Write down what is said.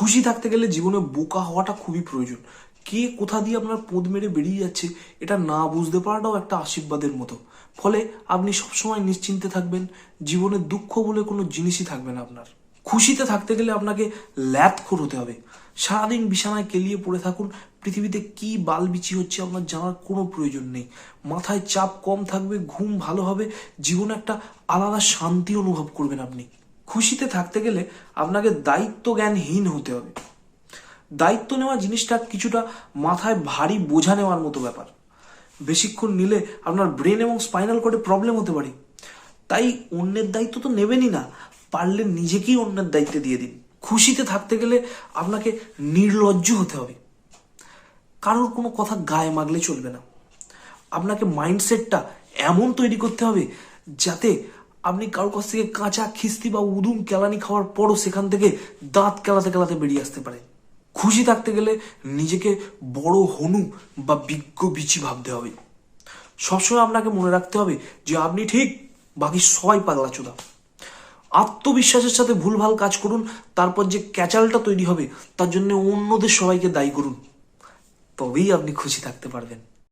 খুশি থাকতে গেলে জীবনে বোকা হওয়াটা খুবই প্রয়োজন। কে কোথা দিয়ে আপনার পোদ মেরে বেরিয়ে যাচ্ছে এটা না বুঝতে পারাটাও একটা আশীর্বাদের মতো। ফলে আপনি সবসময় নিশ্চিন্তে থাকবেন, জীবনে দুঃখ বলে কোনো জিনিসই থাকবে না আপনার। খুশিতে থাকতে গেলে আপনাকে ল্যাথখোর হতে হবে। সারাদিন বিছানায় কেলিয়ে পড়ে থাকুন, পৃথিবীতে কি বালবিচি হচ্ছে আপনার জানার কোনো প্রয়োজন নেই। মাথায় চাপ কম থাকবে, ঘুম ভালো হবে, জীবনে একটা আলাদা শান্তি অনুভব করবেন আপনি। খুশিতে থাকতে গেলে আপনাকে দায়িত্ব জ্ঞানহীন হতে হবে। দায়িত্ব নেওয়া জিনিসটা কিছুটা মাথায় ভারী বোঝা নেওয়ার মতো ব্যাপার। বেশিক্ষণ নিলে আপনার ব্রেন এবং স্পাইনাল কর্ডে প্রবলেম হতে পারে। তাই অন্যের দায়িত্ব তো নেবেনই না, পারলে নিজেকেই অন্যের দায়িত্বে দিয়ে দিন। খুশিতে থাকতে গেলে আপনাকে নির্লজ্জ হতে হবে। কারোর কোনো কথা গায়ে মাগলে চলবে না। আপনাকে মাইন্ডসেটটা এমন তৈরি করতে হবে যাতে আপনি কারোর কাছ থেকে কাঁচা খিস্তি বা উদুম কেলানি খাওয়ার পরও সেখান থেকে দাঁত কেলাতে কেলাতে বেরিয়ে আসতে পারে। খুশি থাকতে গেলে নিজেকে বড় হনু বা বিজ্ঞ বিচি ভাবতে হবে। সবসময় আপনাকে মনে রাখতে হবে যে আপনি ঠিক, বাকি সবাই পাগলা চোদা। আত্মবিশ্বাসের সাথে ভুলভাল কাজ করুন, তারপর যে ক্যাচালটা তৈরি হবে তার জন্য অন্যদের সবাইকে দায়ী করুন, তবেই আপনি খুশি থাকতে পারবেন।